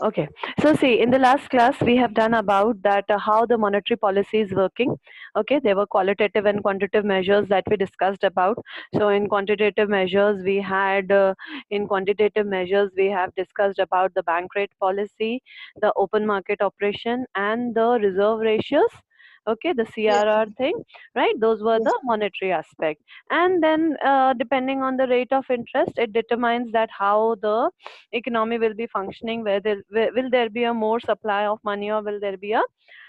Okay, so see, in the last class we have done about that how the monetary policy is working. Okay, there were qualitative and quantitative measures that we discussed about. So in quantitative measures we have discussed about the bank rate policy, the open market operation, and the reserve ratios. Okay, the Yes, CRR thing, right? Those were yes. the monetary aspect. And then depending on the rate of interest, it determines that how the economy will be functioning, whether will there be a more supply of money or will there be a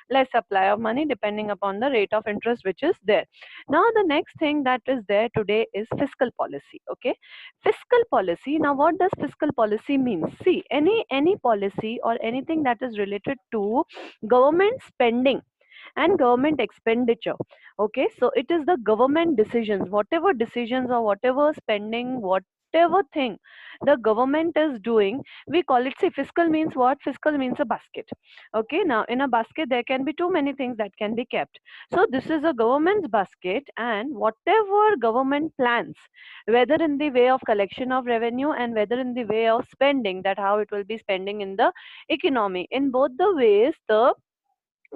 less supply of money depending upon the rate of interest which is there. Now the next thing that is there today is fiscal policy. Okay, fiscal policy. Now what does fiscal policy mean? See, any policy or anything that is related to government spending and government expenditure. Okay, so it is the government decisions, whatever decisions or whatever spending, whatever thing the government is doing, we call it. See, fiscal means what? Fiscal means a basket. Okay, now in a basket there can be too many things that can be kept. So this is a government's basket, and whatever government plans, whether in the way of collection of revenue and whether in the way of spending, that how it will be spending in the economy, in both the ways the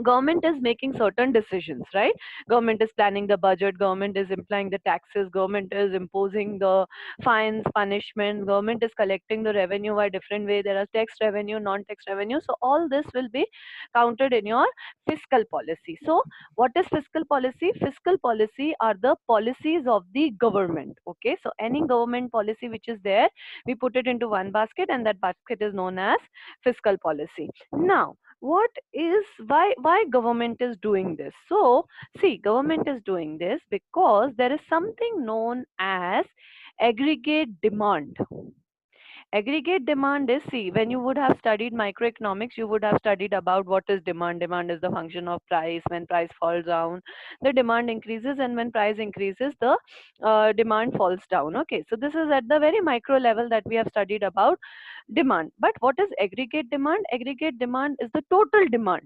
government is making certain decisions, right? Government is planning the budget, government is implying the taxes, government is imposing the fines, punishment, government is collecting the revenue by different way. There are tax revenue, non-tax revenue, so all this will be counted in your fiscal policy. So what is fiscal policy? Fiscal policy are the policies of the government. Okay, so any government policy which is there, we put it into one basket, and that basket is known as fiscal policy. Now what is, why government is doing this? So see, government is doing this because there is something known as aggregate demand. Aggregate demand is, see, when you would have studied microeconomics, you would have studied about what is demand. Demand is the function of price. When price falls down, the demand increases, and when price increases, the demand falls down. Okay, so this is at the very micro level that we have studied about demand. But what is aggregate demand? Aggregate demand is the total demand,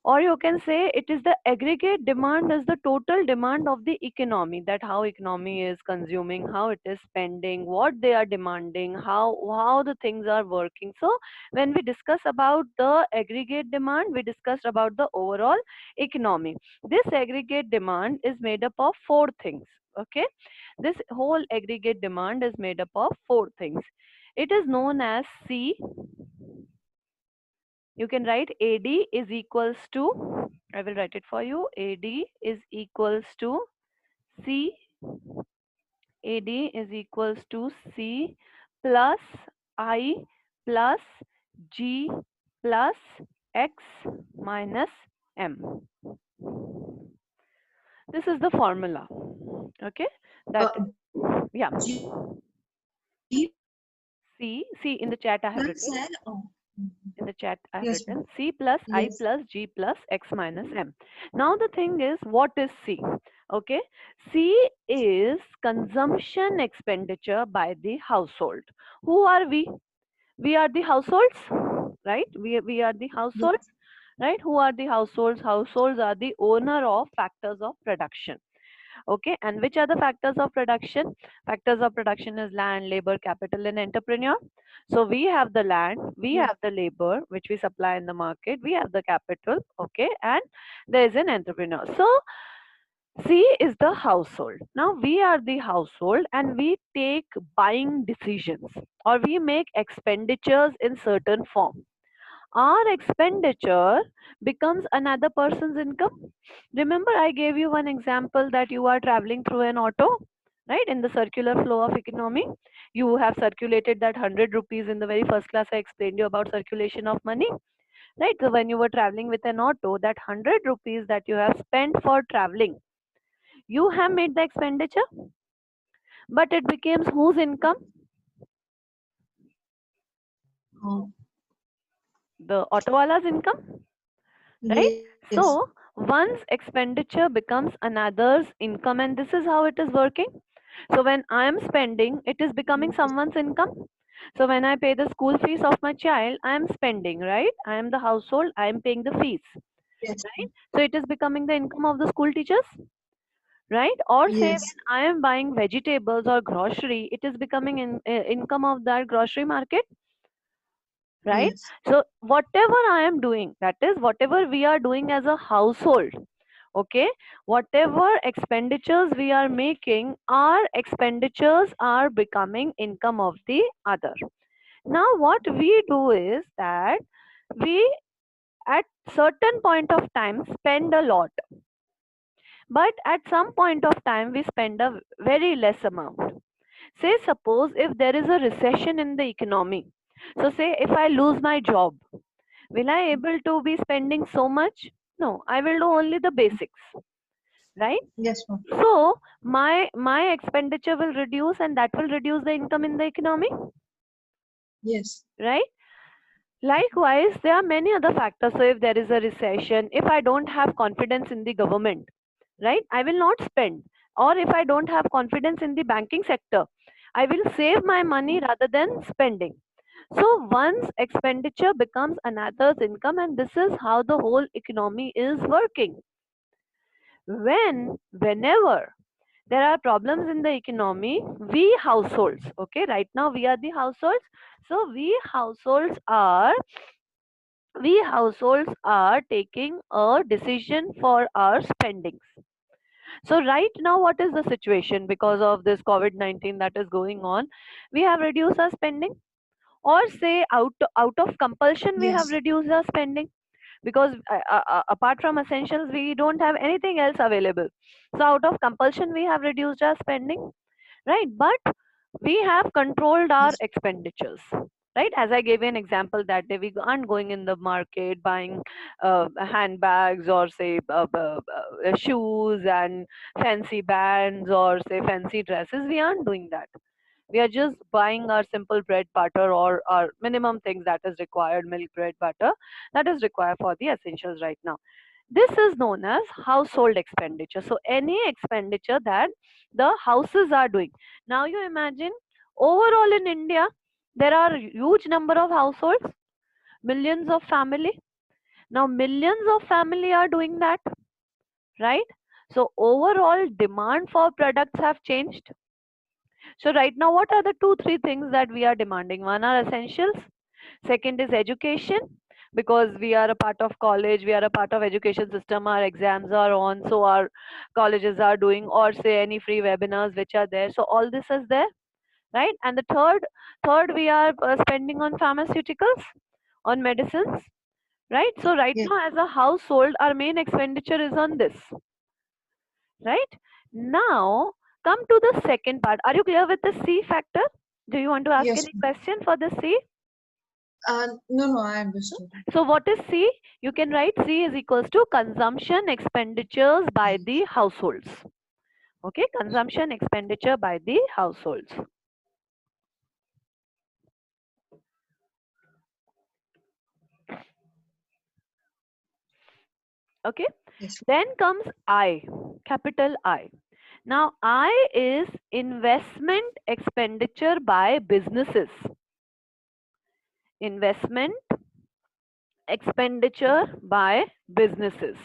or you can say it is the aggregate demand is the total demand of the economy, that how economy is consuming, how it is spending, what they are demanding, how the things are working. So when we discuss about the aggregate demand, we discussed about the overall economy. This aggregate demand is made up of four things. Okay, this whole aggregate demand is made up of four things. It is known as C. You can write AD is equals to, I will write it for you. AD is equals to C. AD is equals to C plus I plus G plus X minus M. This is the formula. Okay, that, yeah. G C, in the chat I have plus written. L. Oh, In the chat I have yes, written C plus I yes. plus G plus X minus M. Now the thing is, what is C? Okay, C is consumption expenditure by the household. Who are we? We are the households, right? We are the households, Yes. right? Who are the households? Households are the owner of factors of production. Okay, and which are the factors of production? Factors of production is land, labor, capital, and entrepreneur. So we have the land, we Yes. have the labor which we supply in the market, we have the capital. Okay, and there is an entrepreneur. So C is the household. Now we are the household and we take buying decisions, or we make expenditures in certain form. Our expenditure becomes another person's income. Remember, I gave you one example that you are traveling through an auto, right? In the circular flow of economy, you have circulated that 100 rupees in the very first class. I explained you about circulation of money, right? So when you were traveling with an auto, that 100 rupees that you have spent for traveling, you have made the expenditure, but it becomes whose income? Oh, The autowala's income, right? yes. So one's expenditure becomes another's income, and this is how it is working. So when I am spending, it is becoming someone's income. So when I pay the school fees of my child, I am spending, right? I am the household, I am paying the fees, Yes. right? So it is becoming the income of the school teachers, right? Or say Yes. when I am buying vegetables or grocery, it is becoming income of that grocery market, right? Yes. So whatever I am doing, that is whatever we are doing as a household, okay, whatever expenditures we are making, our expenditures are becoming income of the other. Now what we do is that we at certain point of time spend a lot, but at some point of time we spend a very less amount. Say suppose if there is a recession in the economy, so say if I lose my job, will I able to be spending so much? No, I will do only the basics, right? Yes, ma'am. So my expenditure will reduce and that will reduce the income in the economy, Yes. right? Likewise, there are many other factors. So if there is a recession, if I don't have confidence in the government, right, I will not spend. Or if I don't have confidence in the banking sector, I will save my money rather than spending. So one's expenditure becomes another's income, and this is how the whole economy is working. Whenever there are problems in the economy, we households, okay, right now we are the households, so we households are taking a decision for our spendings. So right now what is the situation? Because of this COVID-19 that is going on, we have reduced our spending, or say out of compulsion we have Yes. reduced our spending, because apart from essentials we don't have anything else available. So out of compulsion we have reduced our spending, right? But we have controlled our Yes. expenditures, right? As I gave you an example, that day we aren't going in the market buying handbags, or say shoes and fancy bands, or say fancy dresses. We aren't doing that. We are just buying our simple bread butter, or our minimum things that is required, milk, bread, butter, that is required for the essentials right now. This is known as household expenditure. So any expenditure that the houses are doing. Now you imagine, overall in India there are huge number of households, millions of family. Now millions of family are doing that, right? So overall demand for products have changed. So right now what are the two three things that we are demanding? One are essentials, second is education, because we are a part of college, we are a part of education system, our exams are on, so our colleges are doing, or say any free webinars which are there, so all this is there, right? And the third we are spending on pharmaceuticals, on medicines, right? So right Yes. now as a household our main expenditure is on this, right? Now come to the second part. Are you clear with the C factor? Do you want to ask Yes, any ma'am. question for the C? No, no, I understood. So what is C? You can write C is equals to consumption expenditures by Yes. the households. Okay, consumption expenditure by the households. Okay, Yes. then comes I, capital I. Now I is investment expenditure by businesses. Investment expenditure by businesses.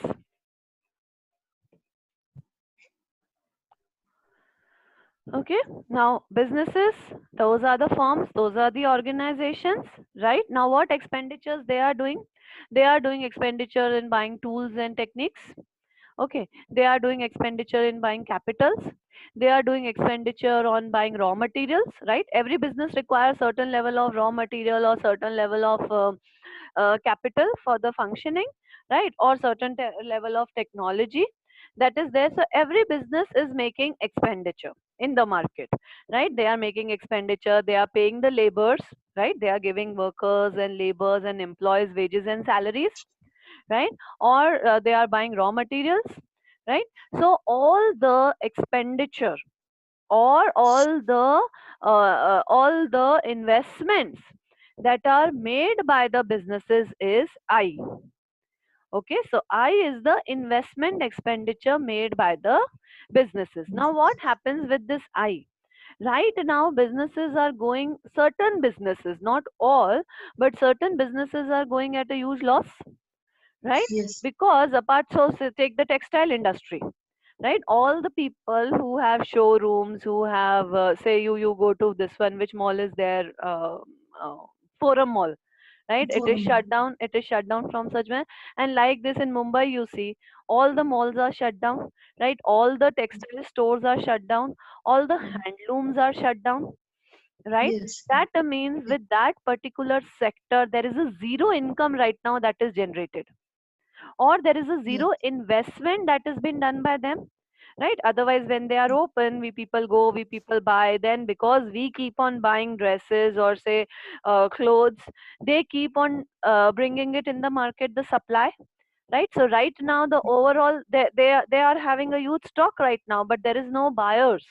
Okay, now businesses, those are the firms, those are the organizations, right? Now what expenditures they are doing? They are doing expenditure in buying tools and techniques. Okay, they are doing expenditure in buying capitals. They are doing expenditure on buying raw materials, right? Every business requires certain level of raw material, or certain level of capital for the functioning, right? Or certain level of technology that is there. So every business is making expenditure in the market, right? They are making expenditure, they are paying the laborers, right? They are giving workers and laborers and employees wages and salaries, right? Or they are buying raw materials, right? So all the expenditure, or all the investments that are made by the businesses is I. Okay, so I is the investment expenditure made by the businesses. Now what happens with this I? Right now businesses are going, certain businesses, not all, but certain businesses are going at a huge loss, right? Yes. Because apart, so take the textile industry, right? All the people who have showrooms, who have say you go to this one, which mall is there, uh, Forum Mall, right? It is Economy. shut down. It is shut down from such man. And like this in Mumbai, you see all the malls are shut down, right? All the textile stores are shut down, all the handlooms are shut down, right? Yes. That means Yes. with that particular sector there is a zero income right now that is generated, or there is a Yes. zero investment that has been done by them, right? Otherwise when they are open, we people go, we people buy, then because we keep on buying dresses or say clothes, they keep on bringing it in the market, the supply, right? So right now the overall they are having a huge stock right now, but there is no buyers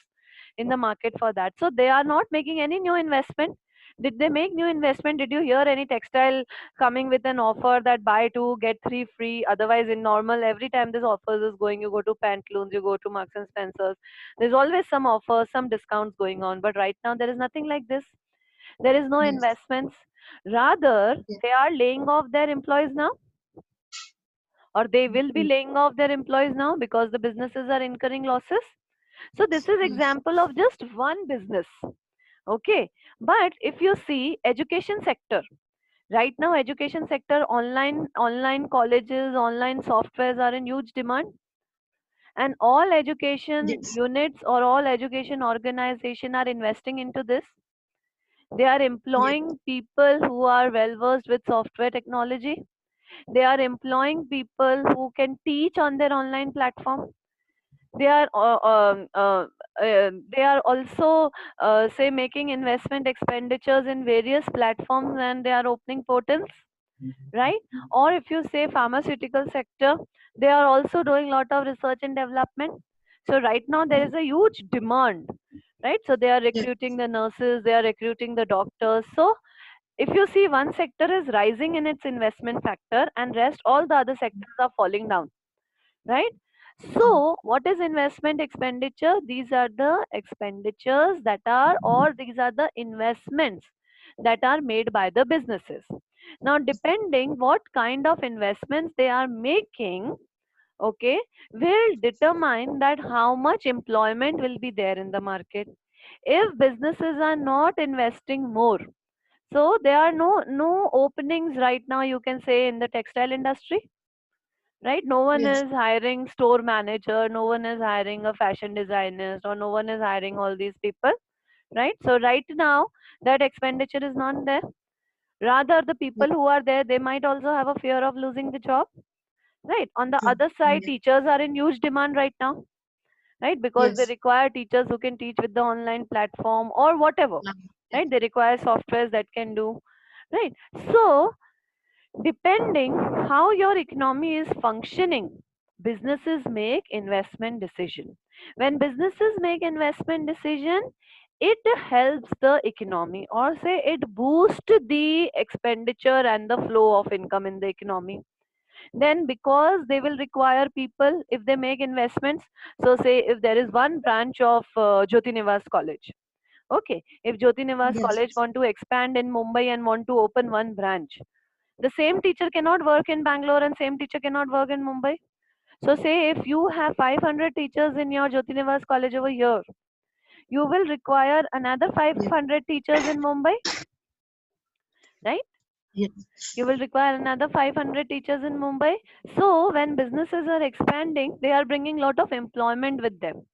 in the market for that, so they are not making any new investment. Did they make new investment? Did you hear any textile coming with an offer that buy two get three free? Otherwise in normal every time this offers is going, you go to Pantaloons, you go to Marks and Spencers, there's always some offers, some discounts going on, but right now there is nothing like this. There is no Yes. investments, rather Yes. they are laying off their employees now, or they will be Yes. laying off their employees now because the businesses are incurring losses. So this is Yes. example of just one business. Okay, but if you see education sector, right now education sector, online colleges, online softwares are in huge demand, and all education Yes. units or all education organization are investing into this. They are Yes. employing people who are well versed with software technology. They are employing people who can teach on their online platform. They are they are also say making investment expenditures in various platforms, and they are opening portals, right? Or if you say pharmaceutical sector, they are also doing lot of research and development. So right now there is a huge demand, right? So they are Yes. recruiting the nurses, they are recruiting the doctors. So if you see, one sector is rising in its investment factor and rest all the other sectors are falling down, right? Uh, So what is investment expenditure? These are the expenditures that are, or these are the investments that are made by the businesses. Now depending what kind of investments they are making, okay, will determine that how much employment will be there in the market. If businesses are not investing more, so there are no openings right now, you can say, in the textile industry, right? No one yes. is hiring store manager, no one is hiring a fashion designer, or no one is hiring all these people, right? So right now that expenditure is not there. Rather the people Yes. who are there, they might also have a fear of losing the job, right? On the True. other side, Yes. teachers are in huge demand right now, right? Because they Yes. require teachers who can teach with the online platform or whatever, Yes. right? They require softwares that can do, right? So depending how your economy is functioning, businesses make investment decision. When businesses make investment decision, it helps the economy, or say it boosts the expenditure and the flow of income in the economy. Then because they will require people if they make investments, so say if there is one branch of Jyoti Nivas College, okay, if Jyoti Nivas Yes. College want to expand in Mumbai and want to open one branch, the same teacher cannot work in Bangalore and same teacher cannot work in Mumbai. So say if you have 500 teachers in your Jyoti Nivas college over here, you will require another Yes. 500 teachers in Mumbai, right? Yes. You will require another 500 teachers in Mumbai. So when businesses are expanding, they are bringing lot of employment with them,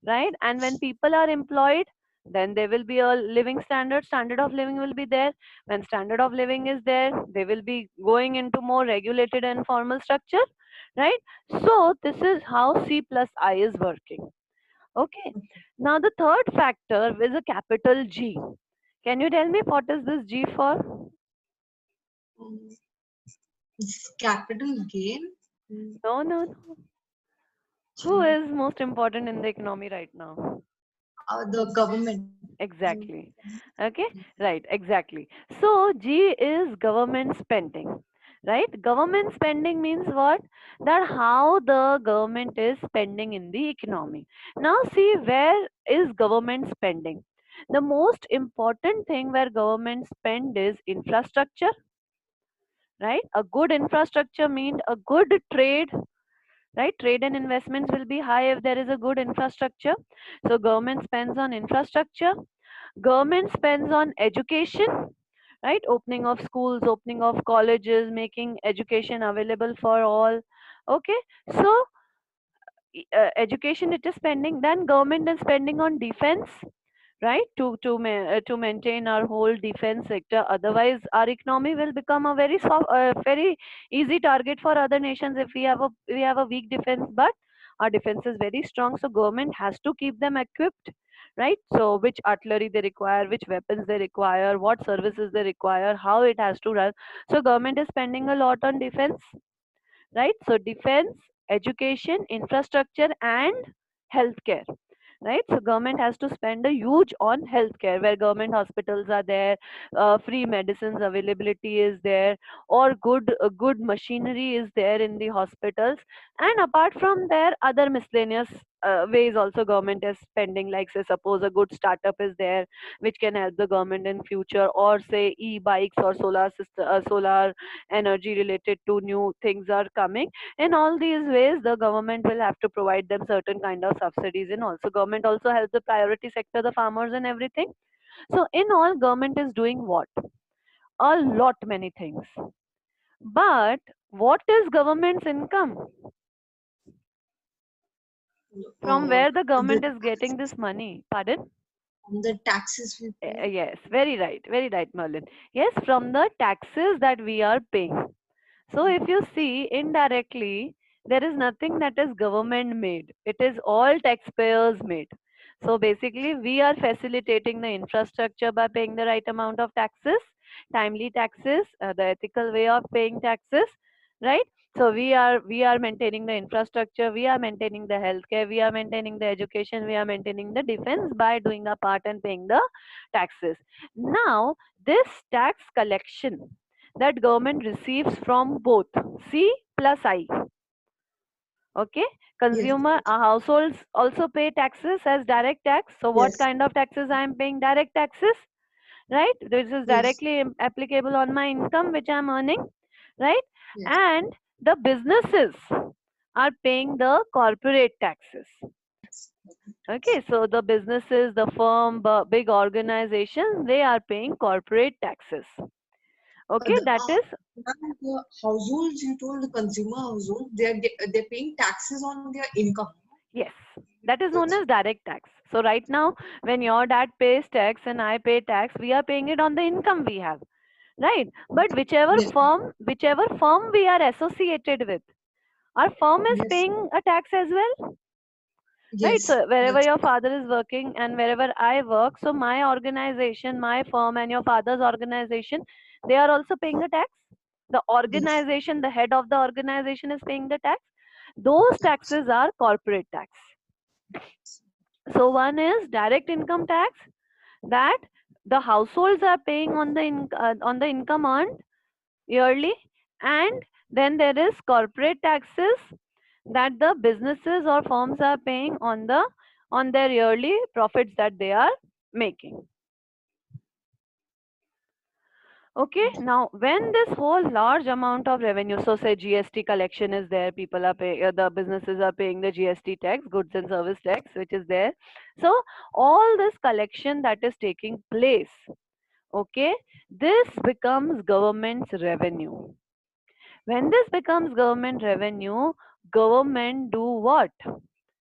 right? And when people are employed, then there will be a living standard, standard of living will be there. When standard of living is there, they will be going into more regulated and formal structure, right? So this is how C plus I is working. Okay, now the third factor is a capital G. Can you tell me what is this G for? Um, capital gain. No. Who G. is most important in the economy right now? The government. Exactly. Okay, right, exactly. So G is government spending, right? Government spending means what? That how the government is spending in the economy. Now see, where is government spending? The most important thing where government spend is infrastructure, right? A good infrastructure means a good trade, right? Trade and investments will be high if there is a good infrastructure. So government spends on infrastructure. Government spends on education, right? Opening of schools, opening of colleges, making education available for all. Okay, so education it is spending, then government is spending on defense, right? To maintain our whole defense sector. Otherwise our economy will become a very very easy target for other nations if we have a weak defense. But our defense is very strong, so government has to keep them equipped, right? So which artillery they require, which weapons they require, what services they require, how it has to run. So government is spending a lot on defense, right? So defense, education, infrastructure, and healthcare, right? So government has to spend a huge on healthcare, where government hospitals are there, free medicines availability is there, or good machinery is there in the hospitals. And apart from there, other miscellaneous ways also government is spending, like say suppose a good startup is there which can help the government in future, or say e-bikes or solar energy related to new things are coming. In all these ways the government will have to provide them certain kind of subsidies. And also government also helps the priority sector, the farmers and everything. So in all, government is doing what? A lot many things. But what is government's income? From where the The government is getting taxes, this money? Pardon? the taxes we pay. Yes, very right, Merlin. Yes, from the taxes that we are paying. So if you see indirectly, there is nothing that is government made. It is all taxpayers made. So basically, we are facilitating the infrastructure by paying the right amount of taxes, timely taxes, the ethical way of paying taxes, right? So we are maintaining the infrastructure, we are maintaining the healthcare, we are maintaining the education, we are maintaining the defense by doing our part and paying the taxes. Now, this tax collection that government receives from both C plus I. Okay, Yes, consumer households also pay taxes as direct tax. So what yes, kind of taxes I am paying? Direct taxes, right? This is yes, directly applicable on my income which I am earning, right? yes, And the businesses are paying the corporate taxes. yes. Okay, so the businesses, the firm, big organizations, they are paying corporate taxes. Okay, The that is. and the households, you told the consumer household, they're paying taxes on their income. Yes, that is known Yes, as direct tax. So right now, when your dad pays tax and I pay tax, we are paying it on the income we have, right? But yes, whichever firm we are associated with, our firm is yes, paying a tax as well, right? yes. So wherever That's your father is working and wherever I work, so my organization, my firm, and your father's organization, they are also paying a tax. The yes, organization, the head of the organization is paying the tax. Those yes, taxes are corporate tax. So one is direct income tax that the households are paying on the income earned yearly, and then there is corporate taxes that the businesses or firms are paying on their yearly profits that they are making. Okay, now when this whole large amount of revenue, so say GST collection is there, people are paying, the businesses are paying the GST tax, goods and service tax, which is there. So all this collection that is taking place, okay, this becomes government's revenue. When this becomes government revenue, government do what?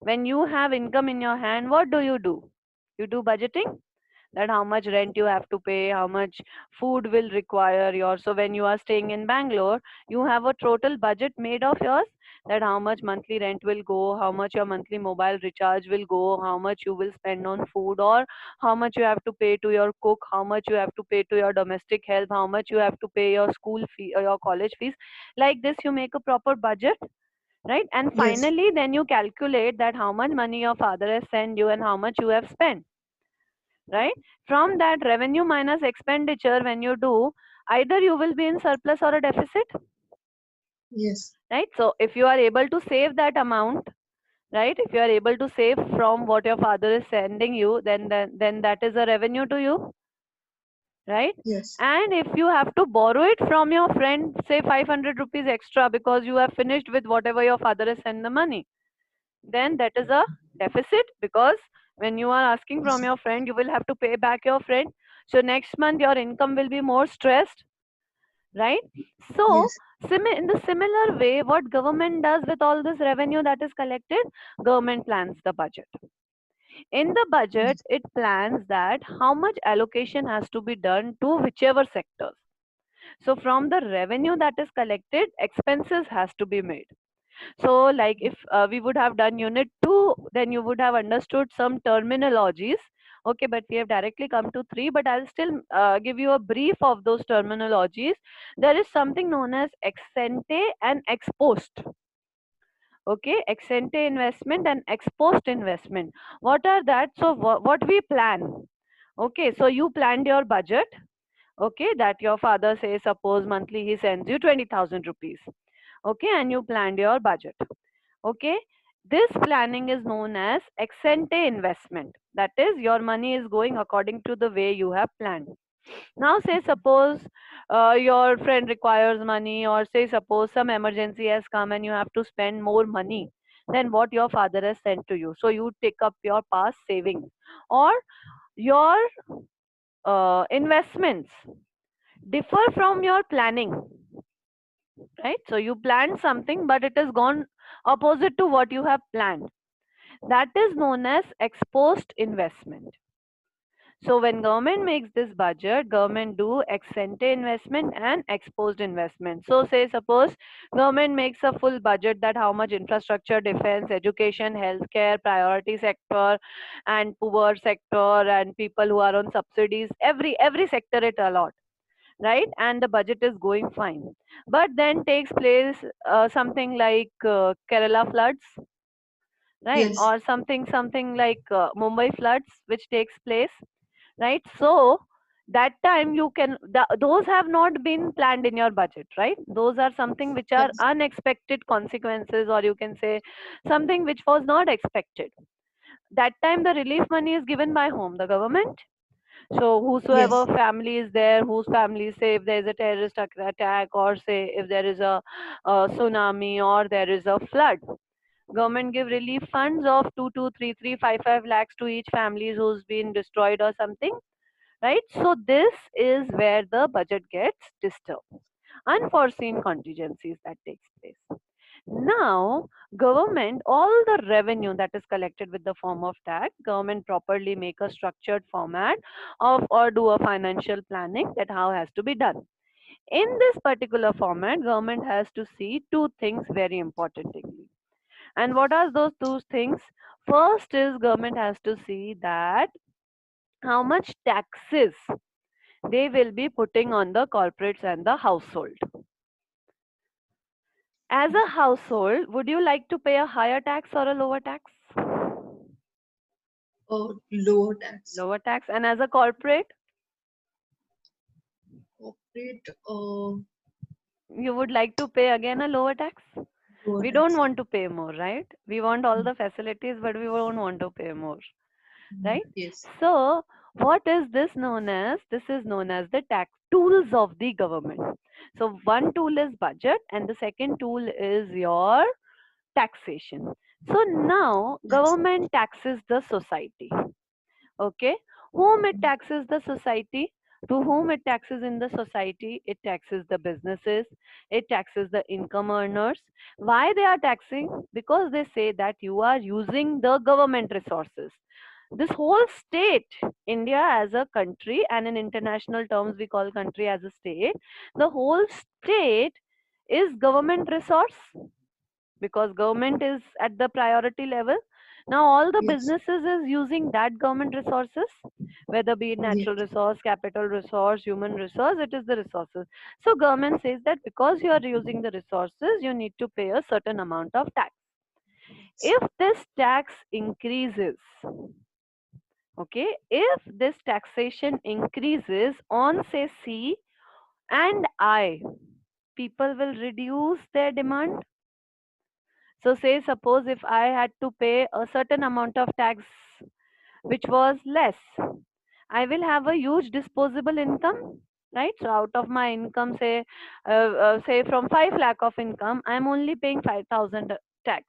When you have income in your hand, what do? You do budgeting, that how much rent you have to pay, how much food will require your. So when you are staying in Bangalore, you have a total budget made of yours, that how much monthly rent will go, how much your monthly mobile recharge will go, how much you will spend on food, or how much you have to pay to your cook, how much you have to pay to your domestic help, how much you have to pay your school fee or your college fees. Like this you make a proper budget, right? And yes, finally then you calculate that how much money your father has sent you and how much you have spent, right? From that revenue minus expenditure, when you do, either you will be in surplus or a deficit, yes, right? So if you are able to save that amount, right, if you are able to save from what your father is sending you, then that is a revenue to you, right? yes, And if you have to borrow it from your friend, say 500 rupees extra because you have finished with whatever your father has sent the money, then that is a deficit, because when you are asking from yes, your friend, you will have to pay back your friend. So next month your income will be more stressed, right? So Yes. in the similar way, what government does with all this revenue that is collected, government plans the budget. In the budget, Yes. it plans that how much allocation has to be done to whichever sectors. So from the revenue that is collected, expenses has to be made. So like if we would have done unit 2, then you would have understood some terminologies. Okay, but we have directly come to 3, but I'll still give you a brief of those terminologies. There is something known as ex ante and ex post. Okay, ex ante investment and ex post investment. What are that? So what we plan. Okay, so you planned your budget. Okay, that your father says, suppose monthly he sends you 20,000 rupees. Okay, and you planned your budget. Okay, this planning is known as ex ante investment. That is, your money is going according to the way you have planned. Now, say suppose your friend requires money, or say suppose some emergency has come and you have to spend more money than what your father has sent to you. So you take up your past savings or your investments differ from your planning, right? So you planned something, but it has gone opposite to what you have planned. That is known as ex post investment. So when government makes this budget, government do ex ante investment and ex post investment. So say suppose government makes a full budget that how much infrastructure, defense, education, healthcare, priority sector, and poor sector, and people who are on subsidies, every sector it allot, right? And the budget is going fine. But then takes place something like Kerala floods, right? Yes. Or something like Mumbai floods, which takes place, right? So that time you can those have not been planned in your budget, right? Those are something which are Yes. unexpected consequences, or you can say something which was not expected. That time the relief money is given by whom? The government. So whosoever Yes. family is there, whose family, say if there is a terrorist attack, or say if there is a tsunami, or there is a flood, government give relief funds of 2, 2, 3, 3, 5, 5 lakhs to each family who's been destroyed or something, right? So this is where the budget gets disturbed. Unforeseen contingencies that takes place. Now, government, all the revenue that is collected with the form of tax, government properly make a structured format of or do a financial planning that how has to be done. In this particular format, government has to see two things very importantly. And what are those two things? First is government has to see that how much taxes they will be putting on the corporates and the household. As a household, would you like to pay a higher tax or a lower tax? Lower tax. Lower tax. And as a corporate, Corporate, you would like to pay again a lower tax? lower We don't tax. want to pay more, right? We want all the facilities, but we don't want to pay more, right? Yes. So, what is this known as? This is known as the tax tools of the government. So, one tool is budget, and the second tool is your taxation. So, now Tax. government taxes the society. Okay, whom it taxes? The society. To whom it taxes in the society? It taxes the businesses, it taxes the income earners. Why they are taxing? Because they say that you are using the government resources. This whole state, India as a country, and in international terms we call country as a state, the whole state is government resource, because government is at the priority level. Now all the Yes. businesses is using that government resources, whether be it Yes. natural resource, capital resource, human resource, it is the resources. So government says that because you are using the resources, you need to pay a certain amount of tax. If this tax increases, okay, if this taxation increases on say C and I, people will reduce their demand. So say suppose if I had to pay a certain amount of tax which was less, I will have a huge disposable income, right? So out of my income, say from 5 lakh of income, I'm only paying 5,000 tax.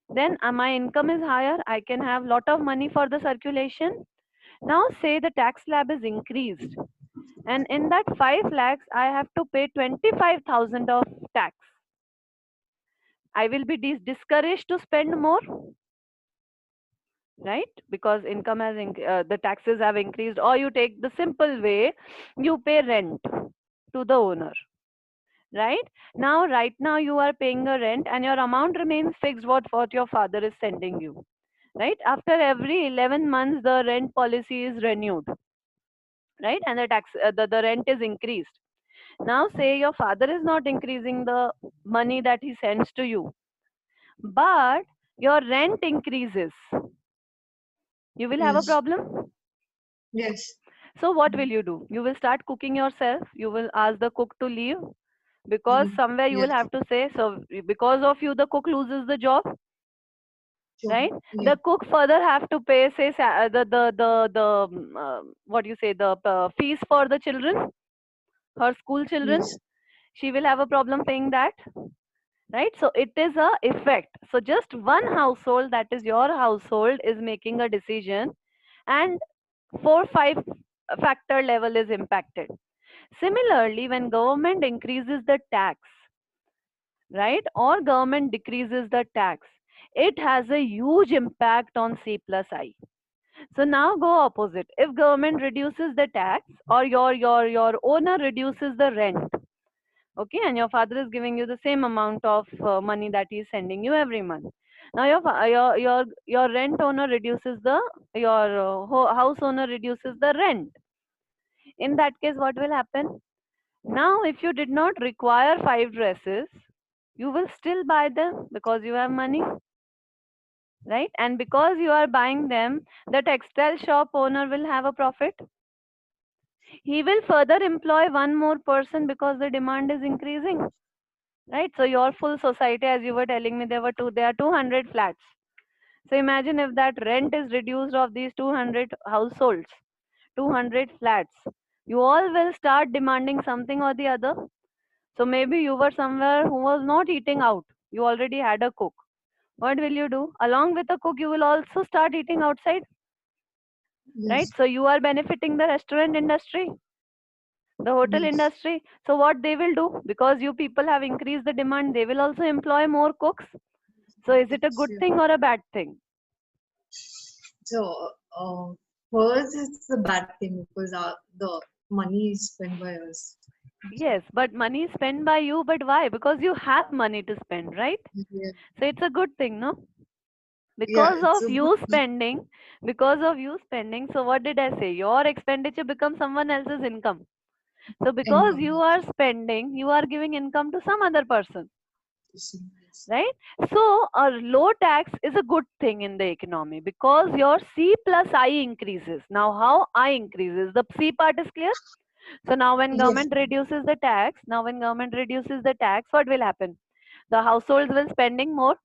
Then my income is higher. I can have lot of money for the circulation. Now say the tax slab is increased, and in that 5 lakhs I have to pay 25,000 of tax. I will be discouraged to spend more, right? Because income has the taxes have increased. Or you take the simple way, you pay rent to the owner, right? Right now you are paying a rent and your amount remains fixed, what your father is sending you, right? After every 11 months the rent policy is renewed, right? And the rent is increased. Now say your father is not increasing the money that he sends to you, but your rent increases, you will have a Yes. problem. Yes. So what will you do? You will start cooking yourself. You will ask the cook to leave, because somewhere you will Yes. have to say, so because of you the cook loses the job, Sure. right? Yeah. The cook further have to pay, say, what you say, the fees for the children, her school children. Yes. She will have a problem paying that, right? So it is a effect. So just one household, that is your household, is making a decision, and 4 5 factor level is impacted. Similarly, when government increases the tax, right, or government decreases the tax, it has a huge impact on C plus I. So now go opposite. If government reduces the tax, or your owner reduces the rent, okay, and your father is giving you the same amount of money that he is sending you every month. Now your rent owner reduces the your house owner reduces the rent. In that case, what will happen? Now, if you did not require 5 dresses, you will still buy them because you have money, right? And because you are buying them, the textile shop owner will have a profit. He will further employ one more person because the demand is increasing, right? So your full society, as you were telling me, there are 200 flats. So imagine if that rent is reduced of these 200 households, 200 flats. You all will start demanding something or the other. So maybe you were somewhere who was not eating out. You already had a cook. What will you do? Along with the cook, you will also start eating outside, right? Yes. So you are benefiting the restaurant industry, the hotel Yes. industry. So what they will do? Because you people have increased the demand, they will also employ more cooks. So is it a good Sure. thing or a bad thing? So, first it's a bad thing because the money is spent by us. Yes, but money is spent by you, but why? Because you have money to spend, right? Yeah. So it's a good thing, no? Yeah. Because It's of a good you thing. spending, because of you spending, so what did I say? Your expenditure becomes someone else's income. So because Income. you are spending, you are giving income to some other person, Yes. Yes. right? So a low tax is a good thing in the economy because your C plus I increases. Now how I increases? The C part is clear. So now when Yes. government reduces the tax, what will happen? The households will spending more,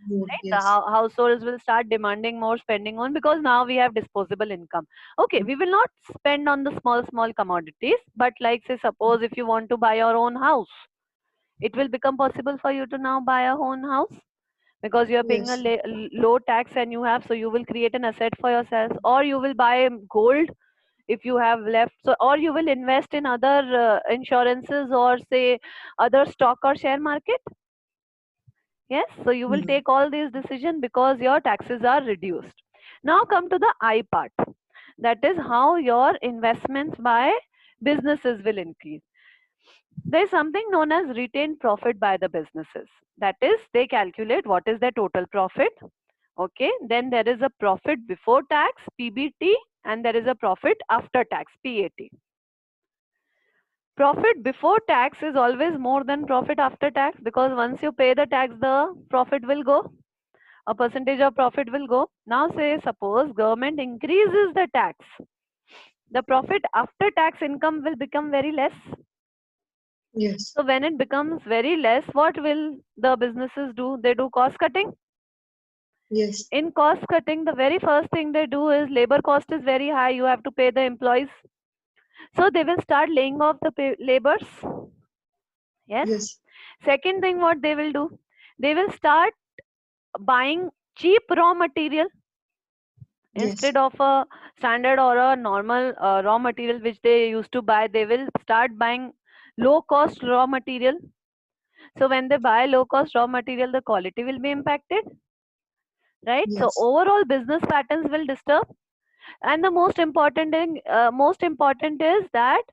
Good. right? The Yes. households will start demanding more spending on, because now we have disposable income. Okay, we will not spend on the small commodities, but like say suppose if you want to buy your own house, it will become possible for you to now buy a own house because you are paying a Yes. low tax, and you have, so you will create an asset for yourself, or you will buy gold if you have left, so, or you will invest in other insurances, or say other stock or share market. Yes, so you will Mm. take all these decisions because your taxes are reduced. Now come to the I part. That is how your investments by businesses will increase. There is something known as retained profit by the businesses. That is, they calculate what is their total profit. Okay, then there is a profit before tax, PBT, and there is a profit after tax, PAT. Profit before tax is always more than profit after tax, because once you pay the tax, the profit will go, a percentage of profit will go. Now say suppose government increases the tax, the profit after tax income will become very less. Yes. So when it becomes very less, what will the businesses do? They do cost cutting. Yes. In cost cutting, the very first thing they do is labor cost is very high, you have to pay the employees. So they will start laying off the laborers. Yes. Yes. Second thing, what they will do? They will start buying cheap raw material. Yes. Instead of a standard or a normal raw material which they used to buy, they will start buying low cost raw material. So when they buy low cost raw material, the quality will be impacted, right? So Yes. overall business patterns will disturb. And the most important is that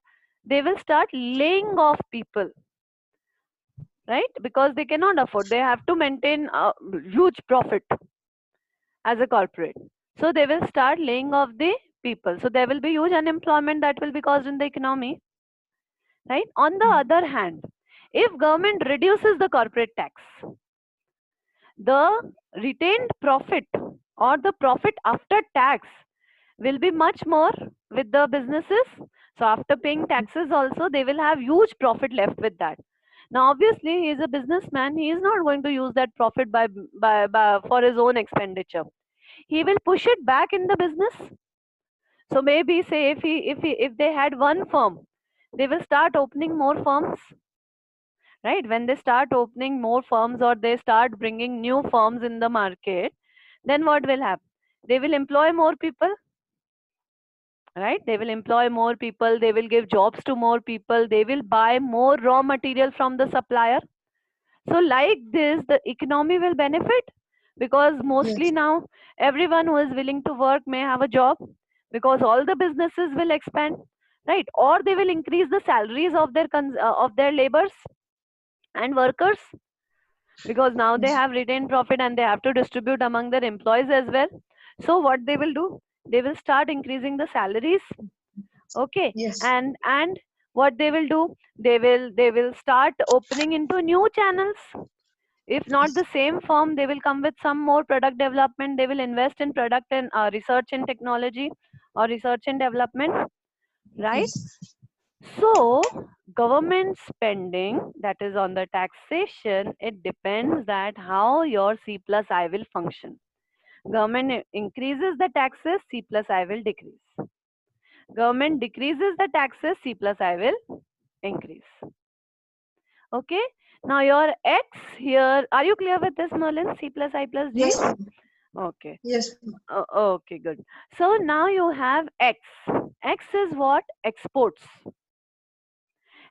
they will start laying off people, right? Because they cannot afford, they have to maintain a huge profit as a corporate. So they will start laying off the people. So there will be huge unemployment that will be caused in the economy, right? On the other hand, if government reduces the corporate tax, the retained profit or the profit after tax will be much more with the businesses. So after paying taxes also, they will have huge profit left with that. Now obviously he is a businessman, he is not going to use that profit by for his own expenditure. He will push it back in the business. So maybe say if they had one firm, they will start opening more firms, right? When they start opening more firms or they start bringing new firms in the market, then what will happen? They will employ more people, right? They will employ more people, they will give jobs to more people, they will buy more raw material from the supplier. So like this, the economy will benefit, because mostly Yes. now everyone who is willing to work may have a job, because all the businesses will expand, right? Or they will increase the salaries of their laborers and workers, because now they Yes. have retained profit and they have to distribute among their employees as well. So what they will do, they will start increasing the salaries. Okay. Yes. And what they will do, they will start opening into new channels. If not the Yes. same firm, they will come with some more product development, they will invest in product and research and technology or research and development, right? Yes. So government spending, that is on the taxation, it depends that how your C plus I will function. Government increases the taxes, C plus I will decrease. Government decreases the taxes, C plus I will increase. Okay. Now your X here, are you clear with this, Merlin? C plus I plus J? Yes, ma'am. Okay. Yes, ma'am. Okay, good. So now you have X. X is what? Exports.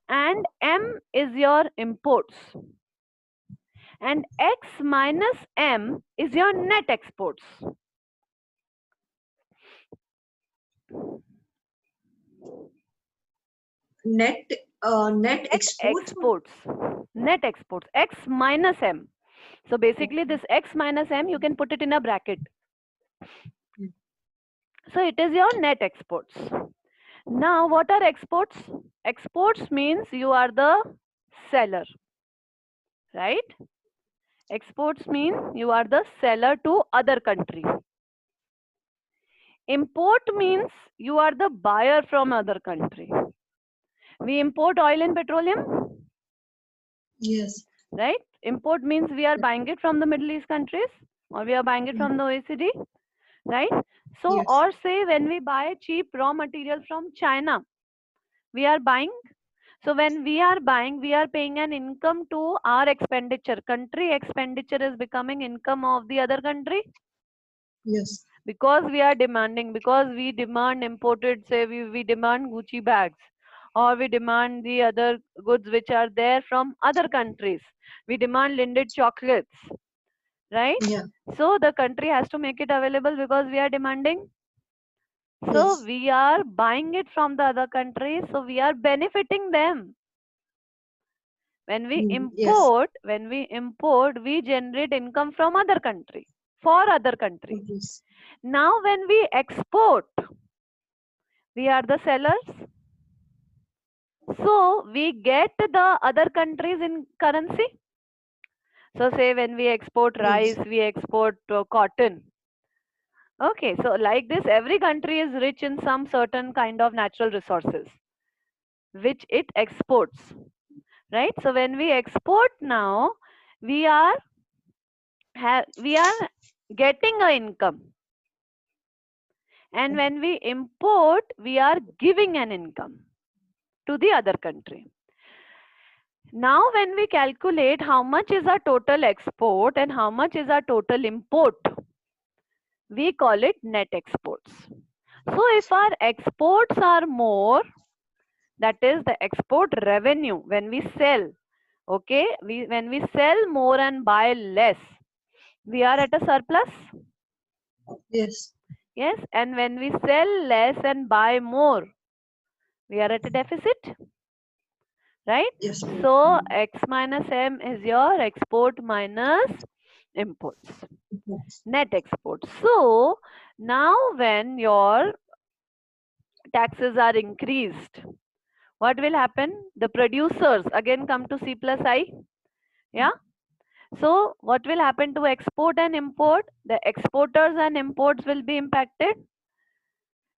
And M is your imports. And X minus M is your net exports. Net, net Net exports. exports. Net exports. X minus M. So basically Okay. this X minus M, you can put it in a bracket. Mm. So it is your net exports. Now what are exports? Exports means you are the seller, right? Exports mean you are the seller to other country. Import means you are the buyer from other country. We import oil and petroleum, Yes. right? Import means we are Yeah. buying it from the Middle East countries or we are buying it Mm. from the OECD, right? So, Yes. or say when we buy cheap raw material from China, we are buying. So when we are buying, we are paying an income to our expenditure. Country expenditure is becoming income of the other country, Yes. because we are demanding, because we demand imported, say we demand Gucci bags, or we demand the other goods which are there from other countries. We demand Lindt chocolates, right? Yeah. So the country has to make it available because we are demanding. So Yes. we are buying it from the other countries, so we are benefiting them. When we Mm. Yes. import, we generate income from other country, for other country. Yes. Now when we export, we are the sellers. So we get the other countries in currency. So say when we export rice, Yes. we export cotton. Okay, so like this, every country is rich in some certain kind of natural resources, which it exports, right? So when we export now, we are we are getting a income, and when we import, we are giving an income to the other country. Now when we calculate how much is our total export and how much is our total import, we call it net exports. So if our exports are more, that is the export revenue when we sell, okay, when we sell more and buy less, we are at a surplus. Yes. Yes, and when we sell less and buy more, we are at a deficit, right? Yes. So X minus M is your export minus imports, Yes. net exports. So now when your taxes are increased, what will happen? The producers again come to C plus I. Yeah. So what will happen to export and import? The exporters and imports will be impacted,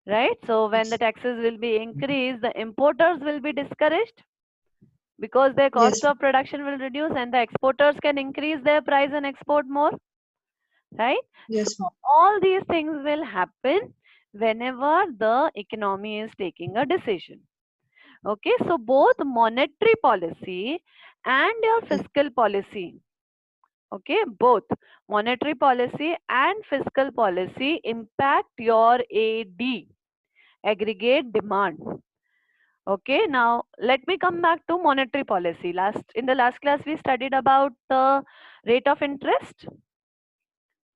right? So when the taxes will be increased, the importers will be discouraged because their cost Yes. of production will reduce and the exporters can increase their price and export more, right? So Yes, ma'am. all these things will happen whenever the economy is taking a decision. Okay, so both monetary policy and your Yes. fiscal policy, okay, both monetary policy and fiscal policy impact your AD, aggregate demand. Okay, now let me come back to monetary policy. In the last class we studied about the rate of interest,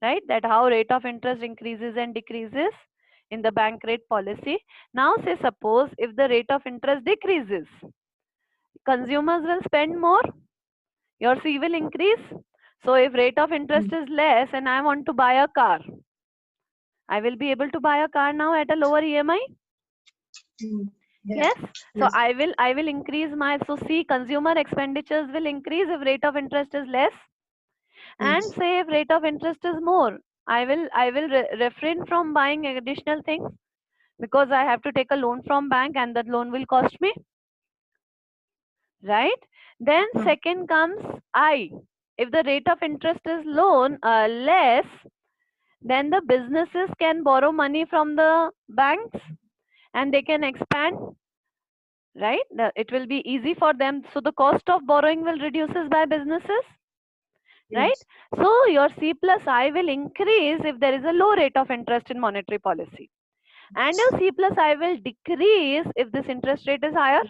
right? That how rate of interest increases and decreases in the bank rate policy. Now say suppose if the rate of interest decreases, consumers will spend more, your C will increase. So if rate of interest is less and I want to buy a car, I will be able to buy a car now at a lower EMI. Mm. Yes. Yes. So Yes. I will increase my, so see, consumer expenditures will increase if rate of interest is less, and Yes. say if rate of interest is more, I will refrain from buying additional things because I have to take a loan from bank and that loan will cost me, right? Then Mm. second comes I. If the rate of interest is less, then the businesses can borrow money from the banks and they can expand, right? It will be easy for them. So the cost of borrowing will reduces by businesses, right? Yes. So your C plus I will increase if there is a low rate of interest in monetary policy. And your C plus I will decrease if this interest rate is higher.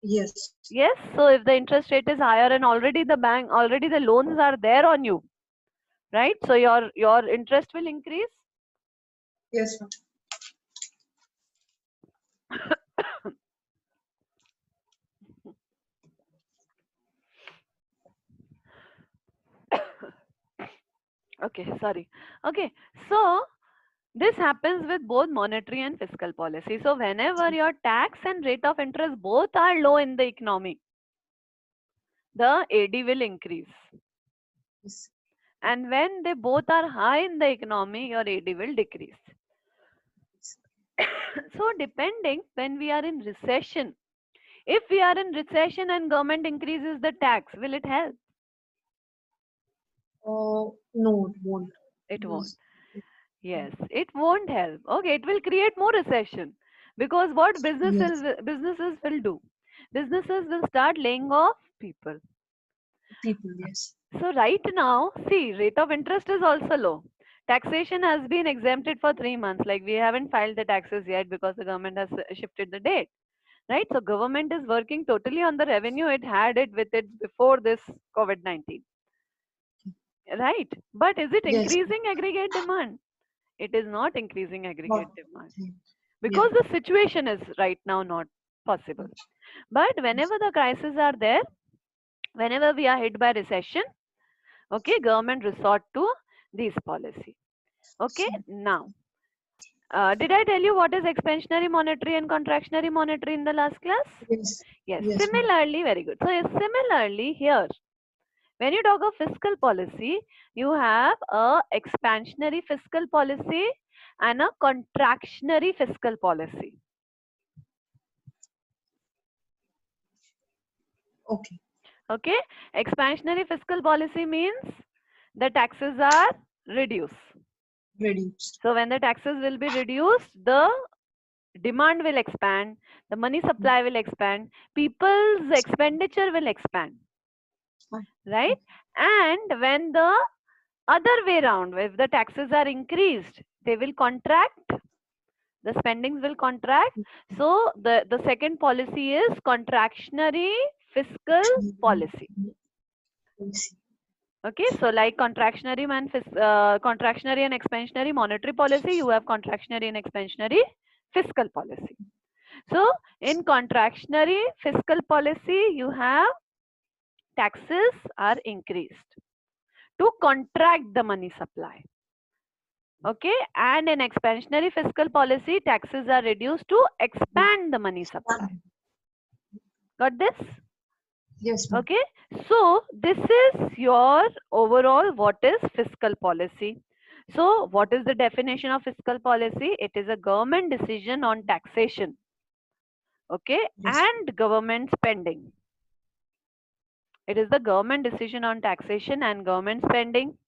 Yes. Yes, so if the interest rate is higher and already the loans are there on you, right? So your interest will increase. Yes, ma'am. Okay, sorry. Okay, so this happens with both monetary and fiscal policy. So whenever your tax and rate of interest both are low in the economy, the AD will increase. Yes. And when they both are high in the economy, your AD will decrease. So depending when we are in recession, if we are in recession and government increases the tax, will it help? No, it won't. It won't. Yes. Yes, it won't help. Okay, it will create more recession because what Yes. businesses will do? Businesses will start laying off people. People. Yes. So right now, see, rate of interest is also low. Taxation has been exempted for 3 months. Like we haven't filed the taxes yet because the government has shifted the date. Right? So government is working totally on the revenue it had it with it before this COVID-19. Right? But is it Yes. increasing aggregate demand? It is not increasing aggregate Not. demand Yeah. because the situation is right now not possible. But whenever the crises are there, whenever we are hit by recession, okay, government resort to these policy. Okay, now, did I tell you what is expansionary monetary and contractionary monetary in the last class? Yes. Yes, Yes, ma'am. similarly, very good. So, yes, similarly here, when you talk of fiscal policy, you have a expansionary fiscal policy and a contractionary fiscal policy. Okay. Okay, expansionary fiscal policy means the taxes are reduced. Reduced. So when the taxes will be reduced, the demand will expand, the money supply will expand, people's expenditure will expand, Fine. right? And when the Other way around, if the taxes are increased, they will contract, the spendings will contract. So the second policy is contractionary fiscal policy. Okay, so like contractionary and expansionary monetary policy, you have contractionary and expansionary fiscal policy. So in contractionary fiscal policy, you have taxes are increased to contract the money supply. Okay, and in expansionary fiscal policy, taxes are reduced to expand the money supply. Got this? Yes, ma'am. Okay, so this is your overall what is fiscal policy. So what is the definition of fiscal policy? It is a government decision on taxation, okay, Yes. and government spending. It is the government decision on taxation and government spending.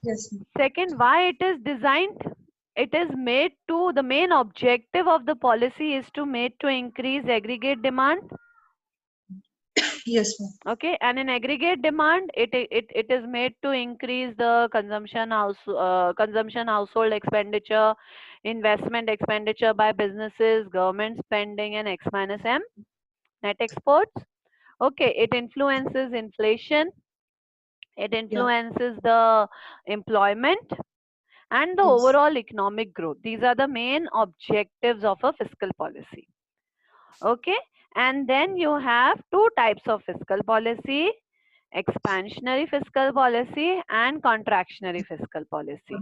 Yes, ma'am. Second, why it is designed? It is made to, the main objective of the policy is to made to increase aggregate demand. Yes, ma'am. Okay, and in aggregate demand, it is made to increase the consumption household expenditure, investment expenditure by businesses, government spending, and X minus M net exports. Okay, it influences inflation, it influences the employment and the Yes. overall economic growth. These are the main objectives of a fiscal policy. Okay, and then you have two types of fiscal policy: expansionary fiscal policy and contractionary fiscal policy.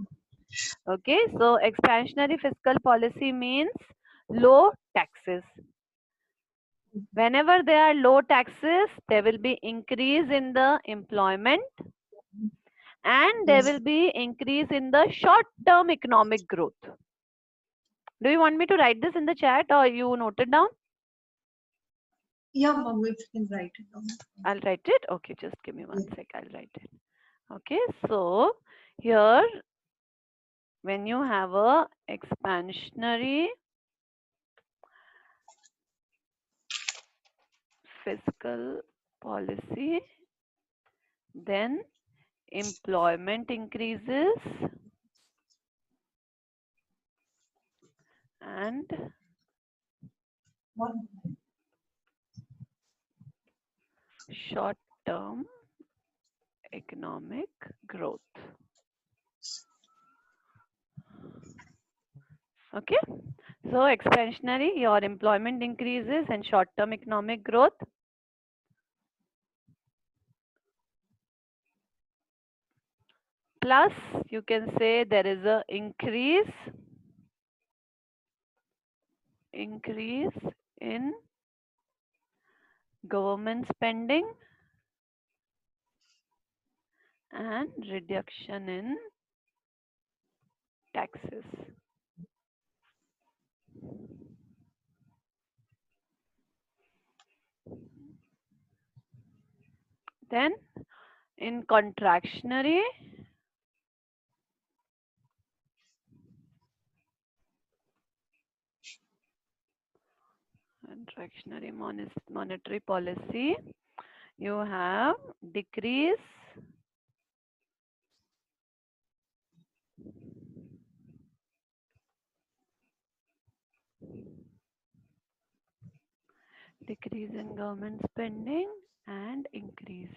Okay, so expansionary fiscal policy means low taxes. Whenever there are low taxes, there will be increase in the employment and there will be increase in the short term economic growth. Do you want me to write this in the chat or you note it down? Yeah, ma'am, if you can write it down. I'll write it. Okay, just give me one sec. I'll write it. Okay, so here when you have a expansionary fiscal policy, then employment increases and One. short term economic growth. Okay, so expansionary, your employment increases and short term economic growth. Plus, you can say there is a increase in government spending and reduction in taxes. Then in contractionary, monetary policy, you have decrease in government spending and increase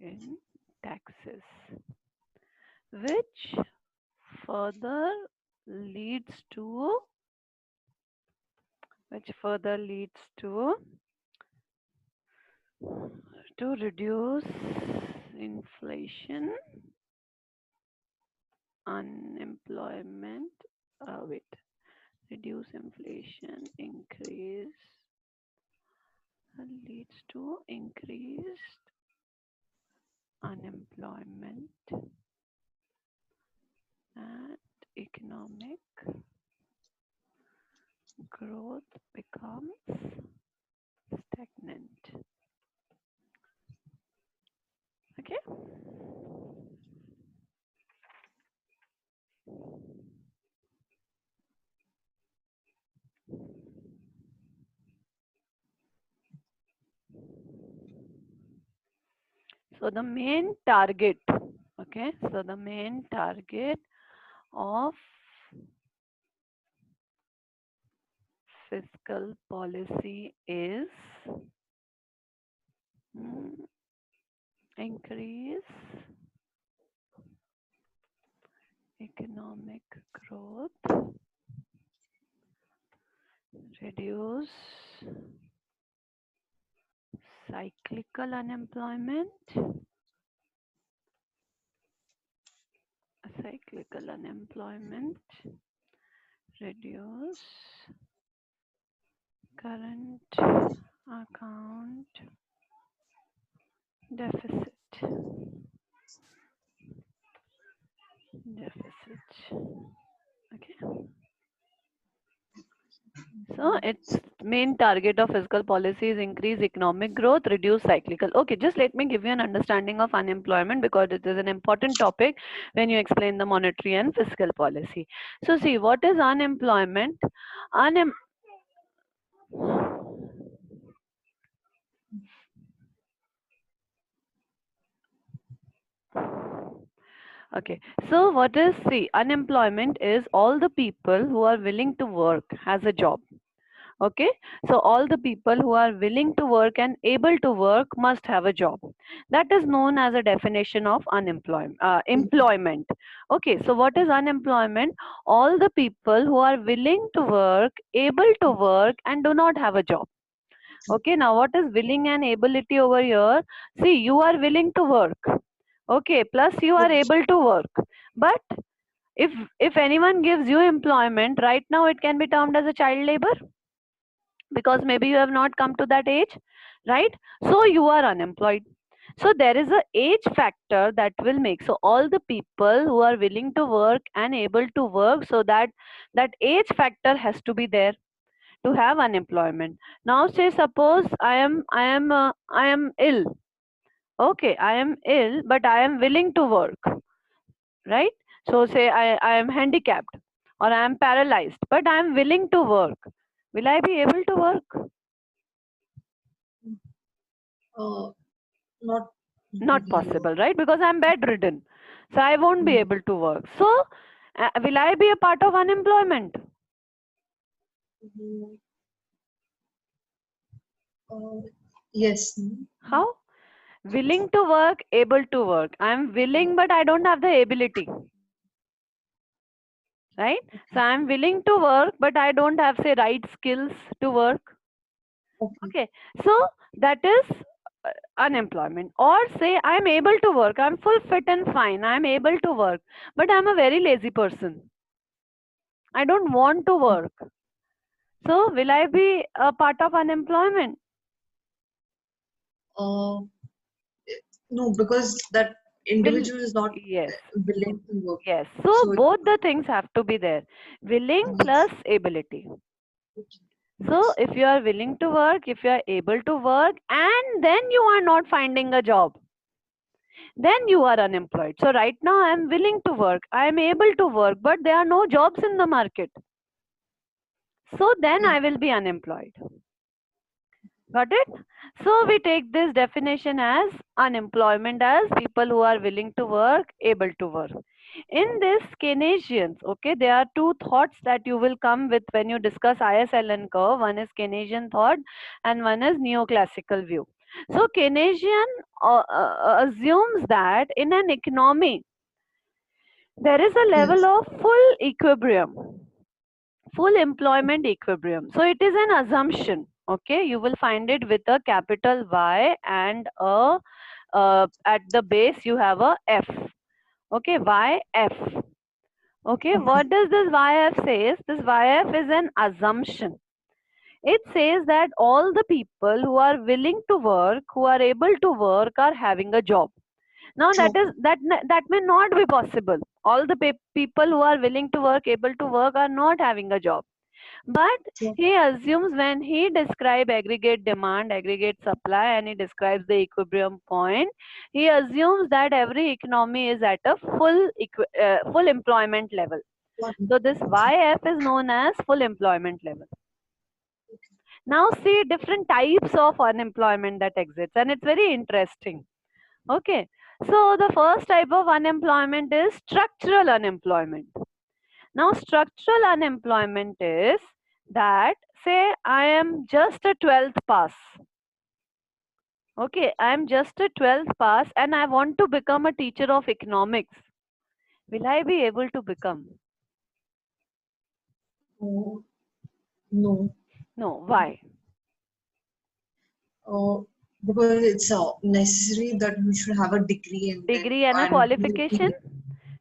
in taxes, which further leads to reduce inflation, unemployment, reduce inflation, leads to increased unemployment and economic growth becomes stagnant. Okay. So the main target, okay, so the main target of fiscal policy is increase economic growth, reduce cyclical unemployment, reduce current account deficit. Okay. So its main target of fiscal policy is increase economic growth, reduce cyclical. Okay, just let me give you an understanding of unemployment because it is an important topic when you explain the monetary and fiscal policy. So see, what is unemployment? Okay, so what is, see, unemployment is all the people who are willing to work has a job. Okay, so all the people who are willing to work and able to work must have a job. That is known as a definition of employment. Okay, so what is unemployment? All the people who are willing to work, able to work, and do not have a job. Okay, now what is willing and ability over here? See, you are willing to work. Okay, plus you are able to work. But if anyone gives you employment, right now it can be termed as a child labor because maybe you have not come to that age, right? So you are unemployed. So there is a age factor that will make, so all the people who are willing to work and able to work, so that age factor has to be there to have unemployment. Now say suppose I am ill. Okay, I am ill but I am willing to work, right? So say I am handicapped or I am paralyzed but I am willing to work. Will I be able to work? Not possible, right? Because I'm bedridden, so I won't be able to work. So will I be a part of unemployment? Yes. How? Willing to work, able to work. I'm willing but I don't have the ability, right? So I'm willing to work but I don't have, say, right skills to work. Okay, so that is unemployment. Or say I'm able to work, I'm full fit and fine, I'm able to work, but I'm a very lazy person, I don't want to work. So will I be a part of unemployment? No, because that individual is not Yes. willing to work. Yes. So both the things have to be there. Willing plus ability. So if you are willing to work, if you are able to work, and then you are not finding a job, then you are unemployed. So right now I am willing to work, I am able to work, but there are no jobs in the market. So then I will be unemployed. Got it? So we take this definition as unemployment as people who are willing to work, able to work. In this Keynesians, okay, there are two thoughts that you will come with when you discuss ISLN curve. One is Keynesian thought and one is neoclassical view. So Keynesian assumes that in an economy, there is a level of full equilibrium, full employment equilibrium. So it is an assumption. Okay, you will find it with a capital Y and a at the base you have a F. Okay, YF. Okay, what does this YF says? This YF is an assumption. It says that all the people who are willing to work, who are able to work, are having a job. Now that may not be possible. All the people who are willing to work, able to work, are not having a job. But he assumes when he describes aggregate demand, aggregate supply, and he describes the equilibrium point, he assumes that every economy is at a full employment level. So this YF is known as full employment level. Now see different types of unemployment that exists, and it's very interesting. Okay. So the first type of unemployment is structural unemployment. Now, structural unemployment is that, say, I am just a 12th pass. Okay, I am just a 12th pass and I want to become a teacher of economics. Will I be able to become? Oh, no. No. Why? Uh, because it's necessary that we should have a degree and then Degree and a and qualification,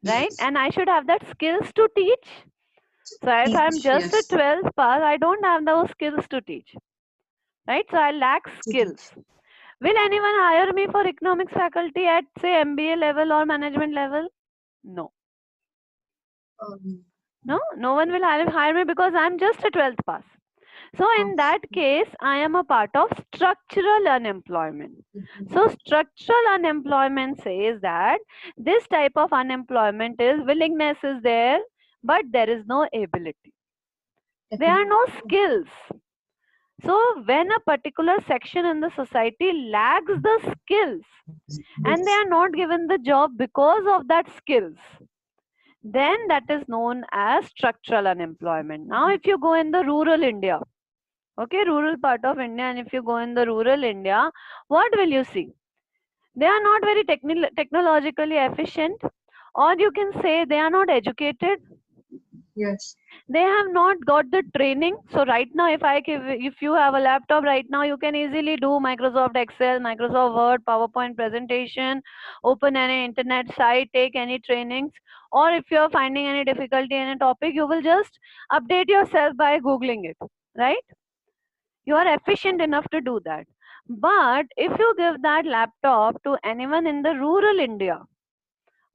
right? yes. And I should have that skills to teach. So if I'm Teach, just a yes. 12th pass, I don't have those skills to teach, right? So I lack To skills. teach. Will anyone hire me for economics faculty at, say, MBA level or management level? No. Um, No, no one will hire me because I'm just a 12th pass. So in that case, I am a part of structural unemployment. So structural unemployment says that this type of unemployment is willingness is there, but there is no ability. There are no skills. So when a particular section in the society lacks the skills and they yes. are not given the job because of that skills, then that is known as structural unemployment. Now if you go in the rural India, okay, rural part of India, and if you go in the rural India, what will you see? They are not very technologically efficient, or you can say they are not educated. Yes. They have not got the training. So right now, if you have a laptop right now, you can easily do Microsoft Excel, Microsoft Word, PowerPoint presentation, open any internet site, take any trainings, or if you are finding any difficulty in a topic, you will just update yourself by googling it, right? You are efficient enough to do that. But if you give that laptop to anyone in the rural India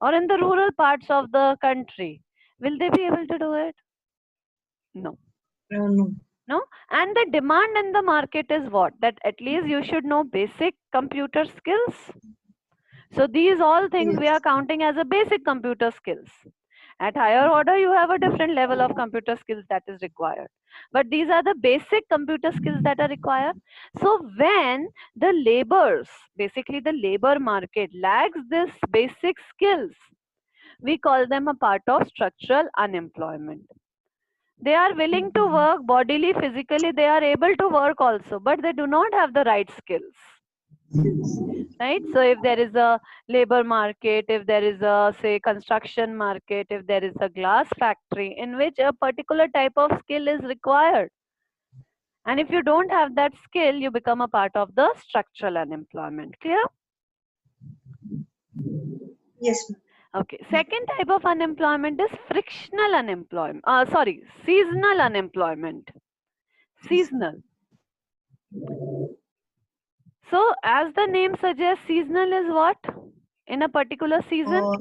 or in the rural parts of the country, will they be able to do it? No. No. No. And the demand in the market is what? That at least you should know basic computer skills. So these all things we are Yes. counting as a basic computer skills. At higher order, you have a different level of computer skills that is required. But these are the basic computer skills that are required. So when the laborers, basically the labor market lacks this basic skills, we call them a part of structural unemployment. They are willing to work bodily, physically, they are able to work also, but they do not have the right skills, right? So if there is a labor market, if there is a, say, construction market, if there is a glass factory in which a particular type of skill is required, and if you don't have that skill, you become a part of the structural unemployment. Clear? Yes. Okay. Second type of unemployment is frictional unemployment. Sorry, seasonal unemployment. Seasonal. So as the name suggests, seasonal is what? In a particular season? Uh,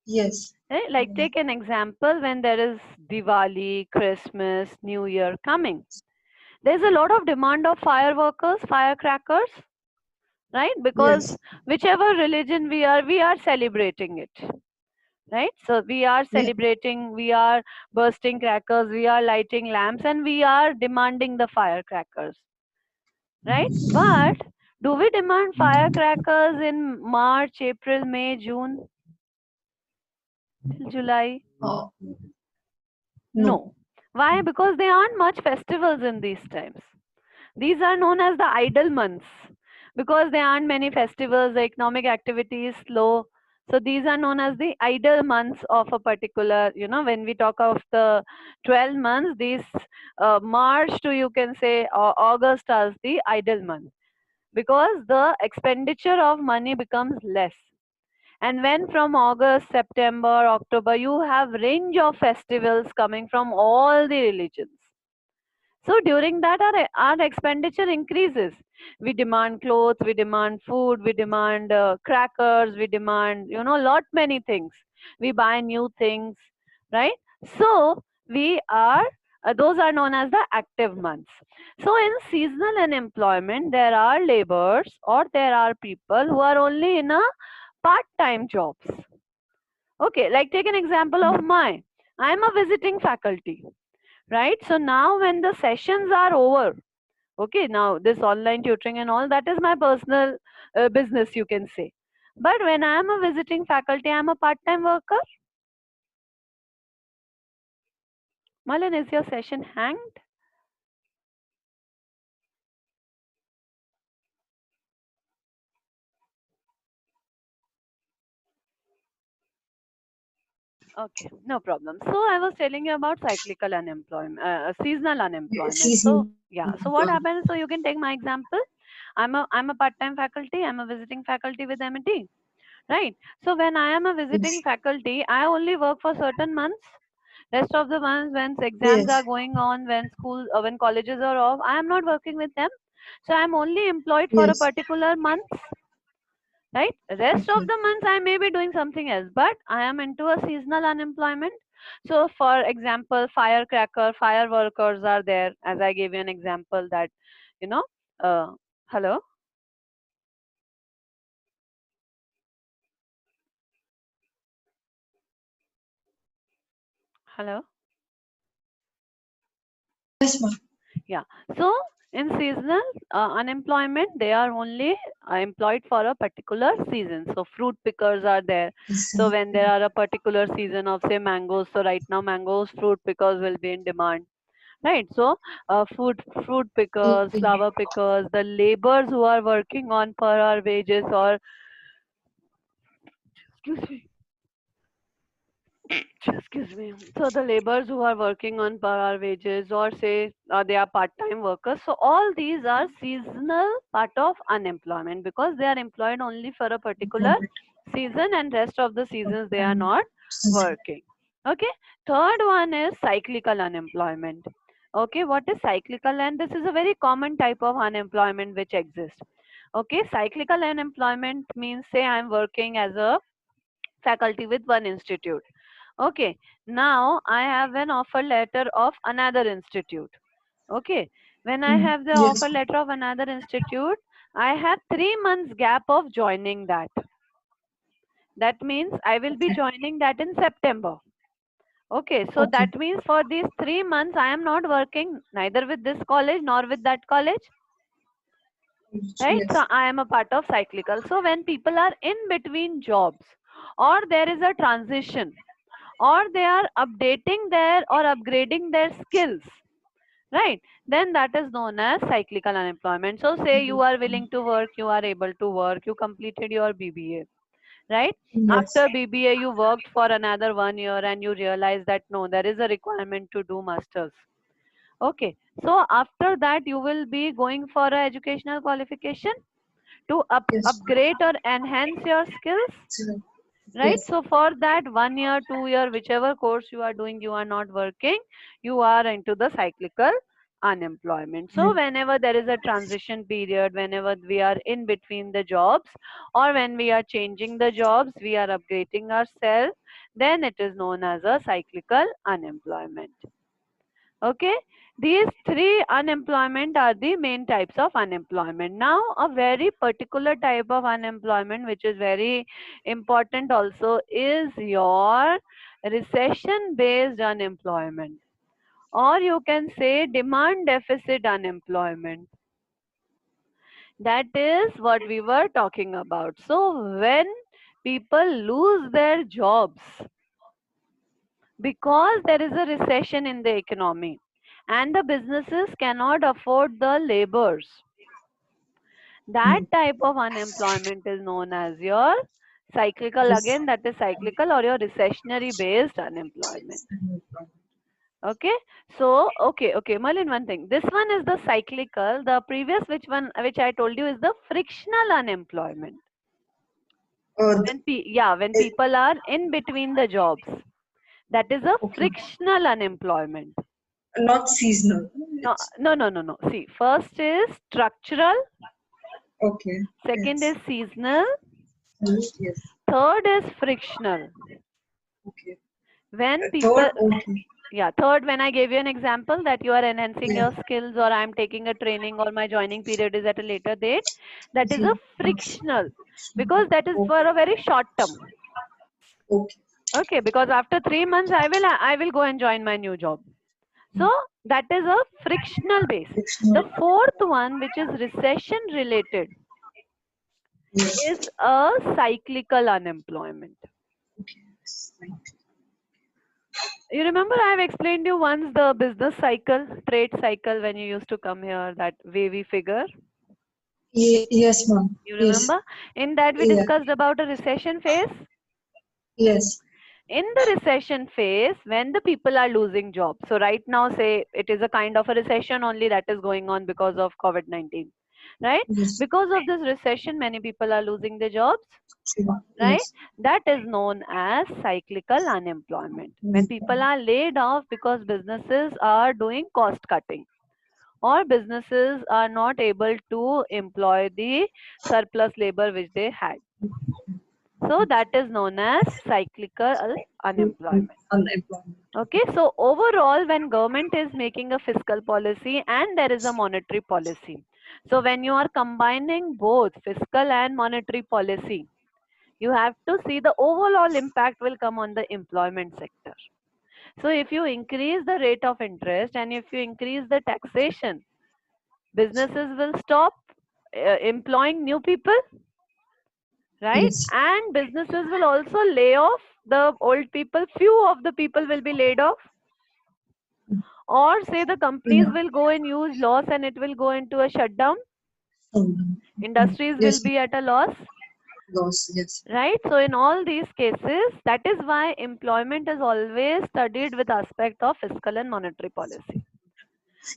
yes. Like take an example, when there is Diwali, Christmas, New Year coming. There's a lot of demand of fireworkers, firecrackers, right? Because Yes. whichever religion we are celebrating it, right? So we are Yes. celebrating, we are bursting crackers, we are lighting lamps, and we are demanding the firecrackers, right? But do we demand firecrackers in March, April, May, June, till July? Uh, no. No. Why? Because there aren't much festivals in these times. These are known as the idle months because there aren't many festivals, the economic activity is slow. So these are known as the idle months of a particular, when we talk of the 12 months, these March to, you can say, August as the idle month, because the expenditure of money becomes less. And when from August, September, October, you have range of festivals coming from all the religions. So during that, our expenditure increases. We demand clothes, we demand food, we demand crackers, we demand, lot many things. We buy new things, right? So we are, those are known as the active months. So in seasonal unemployment, there are laborers or there are people who are only in a part-time jobs. Okay, like take an example of mine. I am a visiting faculty, right? So now when the sessions are over, okay, now this online tutoring and all, that is my personal business, you can say. But when I am a visiting faculty, I am a part-time worker. Malin, is your session hanged? Okay, no problem. So I was telling you about cyclical unemployment, seasonal unemployment. So Seasonal yeah, so what employment. happens? So you can take my example. I'm a part-time faculty. I'm a visiting faculty with MIT, right? So when I am a visiting Yes. faculty, I only work for certain months. Rest of the months, when exams are Yes. going on, when school, when colleges are off, I am not working with them. So I'm only employed for a Yes. particular month, right? Rest of Okay. the months I may be doing something else, but I am into a seasonal unemployment. So for example, fire workers are there, as I gave you an example that, you know, uh, hello, hello. Yes, ma'am. Yeah. So in seasonal unemployment, they are only employed for a particular season. So fruit pickers are there. Yes. So when there are a particular season of say mangoes, so right now mangoes, fruit pickers will be in demand. Right. So fruit pickers, Okay. flower pickers, the laborers who are working on per hour wages or excuse me, excuse me. So the laborers who are working on per hour wages or say they are part-time workers. So all these are seasonal part of unemployment because they are employed only for a particular Employment. season and rest of the seasons they are And not season. working. Okay. Third one is cyclical unemployment. Okay. What is cyclical? And this is a very common type of unemployment which exists. Okay. Cyclical unemployment means say I'm working as a faculty with one institute. Okay, now I have an offer letter of another institute. Okay, when I have the Yes. offer letter of another institute, I have 3 months gap of joining that. That means I will be Okay. joining that in September. Okay, so Okay. that means for these 3 months I am not working neither with this college nor with that college, right? So Yes. I am a part of cyclical. So when people are in between jobs or there is a transition or they are updating their or upgrading their skills, right, then that is known as cyclical unemployment. So say you are willing to work, you are able to work, you completed your BBA, right? Yes. After BBA you worked for another 1 year and you realize that no, there is a requirement to do masters. Okay, so after that you will be going for a educational qualification to Yes. upgrade or enhance your skills, So, right? yes. So for that 1 year, 2 year, whichever course you are doing, you are not working, you are into the cyclical unemployment. So whenever there is a transition period, whenever we are in between the jobs or when we are changing the jobs, we are upgrading ourselves, then it is known as a cyclical unemployment. Okay, these three unemployment are the main types of unemployment. Now a very particular type of unemployment which is very important also is your recession based unemployment, or you can say demand deficit unemployment. That is what we were talking about. So when people lose their jobs because there is a recession in the economy and the businesses cannot afford the laborers, that type of unemployment is known as your cyclical, Yes. again that is cyclical or your recessionary based unemployment. Okay, so okay, Malin, one thing, this one is the cyclical, the previous which I told you is the frictional unemployment. Uh, When people are in between the jobs, that is a okay. frictional unemployment. Not seasonal. No, It's no. See, first is structural, okay. second Yes. is seasonal, Yes. third is frictional. Okay. When people, Third. Okay. yeah, third, when I gave you an example that you are enhancing Yeah. your skills or I'm taking a training or my joining period is at a later date, that is a Yes. frictional because that is for Okay. a very short term. Okay. Okay, because after 3 months I will go and join my new job. So that is a frictional base. The Fictional. fourth one, which is recession related, Yes. is a cyclical unemployment. Okay. Right. You remember I have explained you once the business cycle, trade cycle when you used to come here, that wavy figure. Yes, ma'am. You Yes. remember? In that we Yeah. discussed about a recession phase. Yes. In the recession phase, when the people are losing jobs. So right now, say it is a kind of a recession only that is going on because of COVID-19, right? Yes. Because of this recession, many people are losing their jobs, Sure. right? Yes. That is known as cyclical unemployment. When people are laid off because businesses are doing cost cutting or businesses are not able to employ the surplus labor which they had. So that is known as cyclical unemployment. Unemployment. Okay, so overall, when government is making a fiscal policy and there is a monetary policy, so when you are combining both fiscal and monetary policy, you have to see the overall impact will come on the employment sector. So if you increase the rate of interest and if you increase the taxation, businesses will stop employing new people, right? Yes. And businesses will also lay off the old people. Few of the people will be laid off, or say the companies Yeah. will go in huge loss and it will go into a shutdown. Industries will Yes. be at a loss, Loss. Yes. right? So in all these cases, that is why employment is always studied with aspect of fiscal and monetary policy.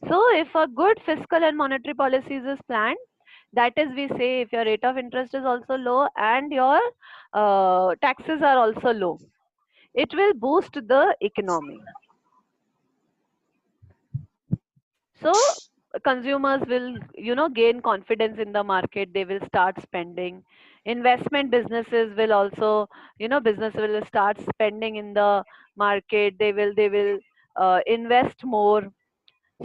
So if a good fiscal and monetary policies is planned, that is, we say, if your rate of interest is also low and your taxes are also low, it will boost the economy. So consumers will, gain confidence in the market. They will start spending. Investment businesses will also, business will start spending in the market. They will invest more.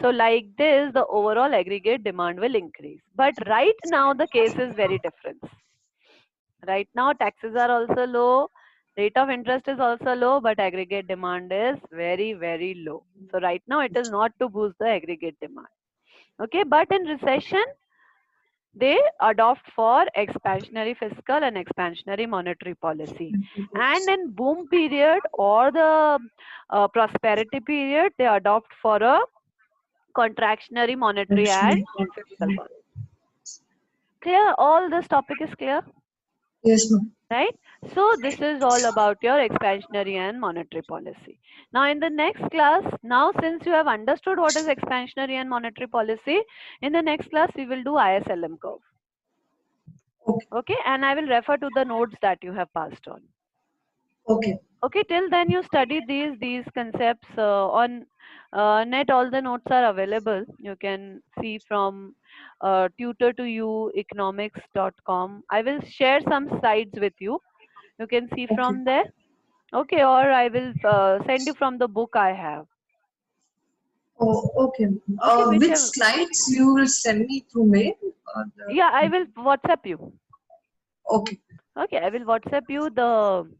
So like this, the overall aggregate demand will increase. But right now, the case is very different. Right now, taxes are also low, rate of interest is also low, but aggregate demand is very, very low. So right now, it is not to boost the aggregate demand. Okay, but in recession, they adopt for expansionary fiscal and expansionary monetary policy. And in boom period or the prosperity period, they adopt for a contractionary monetary and fiscal policy. Clear? All this topic is clear, Yes, ma'am. right? So this is all about your expansionary and monetary policy. Now in the next class, now since you have understood what is expansionary and monetary policy, in the next class we will do ISLM curve. Okay. Okay, and I will refer to the notes that you have passed on. Okay. Okay, till then you study these concepts on net. All the notes are available. You can see from tutor to you economics.com. I will share some sites with you. You can see Okay. from there. Okay, or I will send you from the book I have. Oh, okay. Okay, Which whichever. slides you will send me through mail? Yeah, I will WhatsApp you. Okay. Okay, I will WhatsApp you the